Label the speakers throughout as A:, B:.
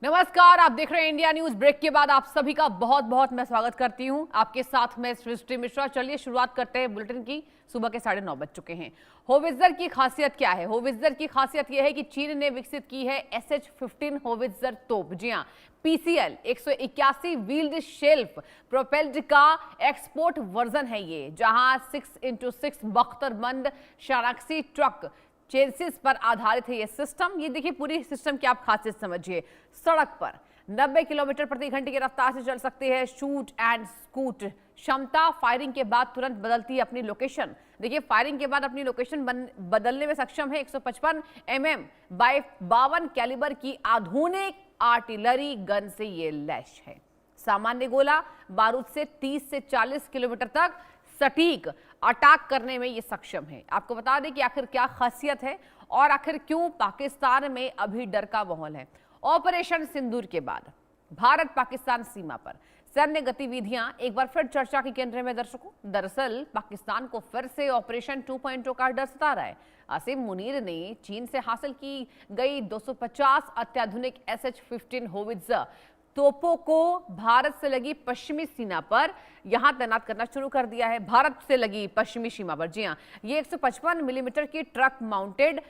A: नमस्कार, आप देख रहे हैं इंडिया न्यूज। ब्रेक के बाद आप सभी का बहुत बहुत मैं स्वागत करती हूं। आपके साथ मैं सृष्टि मिश्रा। चलिए शुरुआत करते हैं बुलेटिन की। सुबह के 9:30 बज चुके हैं। होवित्जर की खासियत क्या है? होवित्जर की खासियत यह है कि चीन ने विकसित की है SH-15 होवित्जर तोप। जी हां, PCL 181 व्हील्ड शेल्फ प्रोपेल्ड का एक्सपोर्ट वर्जन है ये, जहां 6x6 बख्तरबंद शराक्सी ट्रक चेसिस पर आधारित है ये सिस्टम। ये देखिए पूरी सिस्टम की आप खासियत समझिए। सड़क पर 90 किलोमीटर प्रति घंटे की रफ्तार से चल सकती है। शूट एंड स्कूट क्षमता, फायरिंग के बाद तुरंत बदलती है अपनी लोकेशन। देखिए फायरिंग के बाद अपनी लोकेशन बदलने में सक्षम है। 155 mm बाय 52 कैलिबर की आधुनिक आर्टिलरी गन से ये लैस है। सामान्य गोला बारूद से 30 से 40 किलोमीटर तक सटीक अटैक करने में ये सक्षम है। आपको बता दें कि आखिर क्या खासियत है और आखिर क्यों पाकिस्तान में अभी डर का माहौल है। ऑपरेशन सिंदूर के बाद भारत पाकिस्तान सीमा पर सैन्य गतिविधियां एक बार फिर चर्चा के केंद्र में। दर्शकों, दरअसल पाकिस्तान को फिर से ऑपरेशन 2.0 का डर सता रहा है। आसिम मुनीर ने चीन से हासिल की गई 250 अत्याधुनिक SH-15 होवित्जर तोपों को भारत से लगी पश्चिमी सीमा पर यहां तैनात करना शुरू कर दिया है। भारत से लगी पश्चिमी सीमा पर, जी हां, ये 155 मिलीमीटर की truck mounted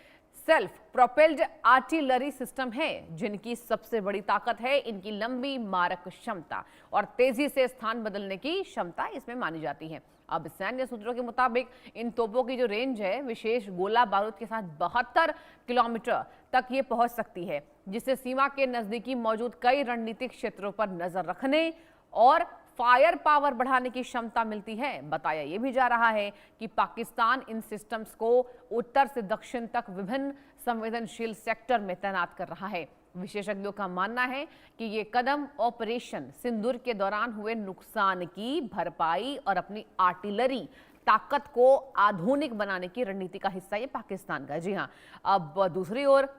A: self propelled artillery system है, जिनकी सबसे बड़ी ताकत है इनकी लंबी मारक क्षमता और तेजी से स्थान बदलने की क्षमता इसमें मानी जाती है। अब सैन्य सूत्रों के मुताबिक इन तोपों की जो रेंज है विशेष गोला बारूद के साथ 72 किलोमीटर तक ये पहुंच सकती है, जिससे सीमा के नजदीकी मौजूद कई रणनीतिक क्षेत्रों पर नजर रखने और फायर पावर बढ़ाने की क्षमता मिलती है। बताया यह भी जा रहा है कि पाकिस्तान इन सिस्टम्स को उत्तर से दक्षिण तक विभिन्न संवेदनशील सेक्टर में तैनात कर रहा है। विशेषज्ञों का मानना है कि ये कदम ऑपरेशन सिंदूर के दौरान हुए नुकसान की भरपाई और अपनी आर्टिलरी ताकत को आधुनिक बनाने की रणनीति का हिस्सा ये पाकिस्तान का। जी हां, अब दूसरी ओर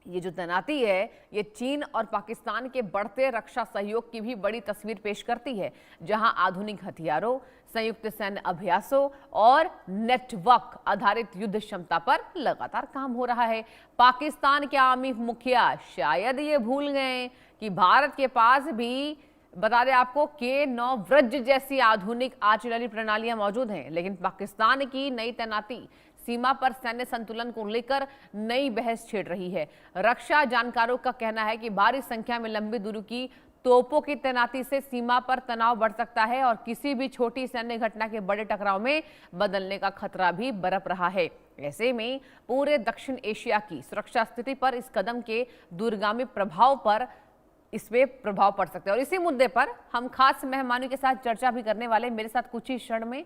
A: ये जो तैनाती है ये चीन और पाकिस्तान के बढ़ते रक्षा सहयोग की भी बड़ी तस्वीर पेश करती है, जहां आधुनिक हथियारों, संयुक्त सैन्य अभ्यासों और नेटवर्क आधारित युद्ध क्षमता पर लगातार काम हो रहा है। पाकिस्तान के आर्मी मुखिया शायद ये भूल गए कि भारत के पास भी, बता दें आपको, K9 वज्र जैसी आधुनिक आर्टिलरी प्रणालियां मौजूद हैं, लेकिन पाकिस्तान की नई तैनाती सीमा पर सैन्य संतुलन को लेकर नई बहस छेड़ रही है। रक्षा जानकारों का कहना है कि भारी संख्या में लंबी दूरी की तोपों की तैनाती से सीमा पर तनाव बढ़ सकता है और किसी भी छोटी सैन्य घटना के बड़े टकराव में बदलने का खतरा भी बरप रहा है। ऐसे में पूरे दक्षिण एशिया की सुरक्षा स्थिति पर इस कदम के दूरगामी प्रभाव पर इसमें प्रभाव पड़ सकता है। और इसी मुद्दे पर हम खास मेहमानों के साथ चर्चा भी करने वाले। मेरे साथ कुछ ही क्षण में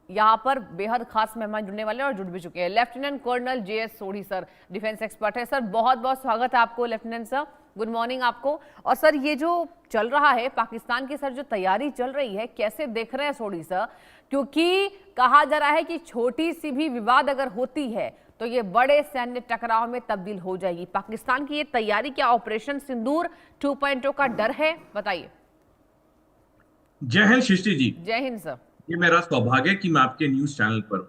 A: यहाँ पर बेहद खास मेहमान जुड़ने वाले और जुड़ भी चुके हैं। Lieutenant colonel JS Sodhi sir, defence expert है। सर बहुत बहुत स्वागत है आपको। लेफ्टिनेंट सर, गुड मॉर्निंग आपको। और सर ये जो चल रहा है पाकिस्तान की, सर जो तैयारी चल रही है, कैसे देख रहे हैं सोढ़ी सर? क्योंकि कहा जा रहा है कि छोटी सी भी विवाद अगर होती है तो ये बड़े सैन्य टकराव में तब्दील हो जाएगी। पाकिस्तान की ये तैयारी, क्या ऑपरेशन सिंदूर 2.0 का डर है? बताइए।
B: जय हिंद सृष्टि जी।
A: जय हिंद सर।
B: ये मेरा सौभाग्य है कि मैं आपके न्यूज चैनल पर हूं।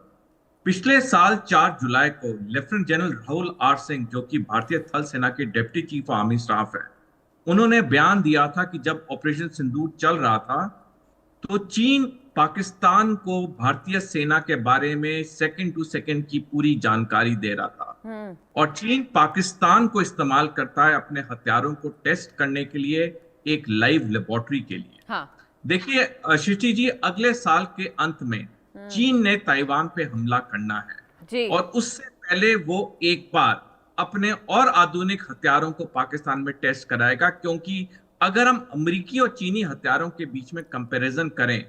B: पिछले साल 4 जुलाई को lieutenant general Rahul R Singh, जो कि भारतीय थल सेना के deputy chief of army staff है, उन्होंने बयान दिया था कि जब ऑपरेशन सिंदूर चल रहा था तो चीन पाकिस्तान को भारतीय सेना के बारे में सेकंड टू सेकंड की पूरी जानकारी दे रहा था और चीन पाकिस्तान को इस्तेमाल करता है अपने हथियारों को टेस्ट करने के लिए, एक लाइव लेबोरेटरी के लिए।
A: हाँ।
B: देखिए शिष्टी जी, अगले साल के अंत में चीन ने ताइवान पे हमला करना है
A: जी।
B: और उससे पहले वो एक बार अपने और आधुनिक हथियारों को पाकिस्तान में टेस्ट कराएगा, क्योंकि अगर हम अमेरिकी और चीनी हथियारों के बीच में कंपैरिजन करें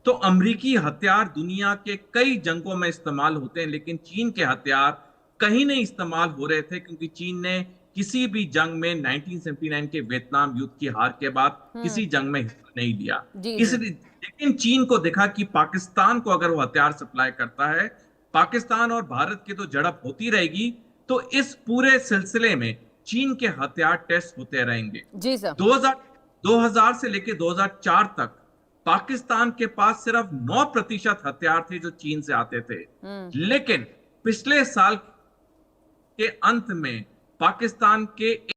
B: तो अमेरिकी हथियार दुनिया के कई जंगों में इस्तेमाल होते हैं, लेकिन चीन के हथियार कहीं नहीं इस्तेमाल हो रहे थे, क्योंकि चीन ने किसी भी जंग में 1979 के वियतनाम युद्ध की हार के बाद किसी जंग में हिस्सा नहीं लिया। इसलिए लेकिन चीन को देखा कि पाकिस्तान को अगर वो हथियार सप्लाई करता है, पाकिस्तान और भारत की तो झड़प होती रहेगी, तो इस पूरे सिलसिले में चीन के हथियार टेस्ट होते रहेंगे।
A: जी सर।
B: 2000 से लेकर 2004 तक पाकिस्तान के पास सिर्फ 9% हथियार थे जो चीन से आते थे, लेकिन पिछले साल के अंत में पाकिस्तान के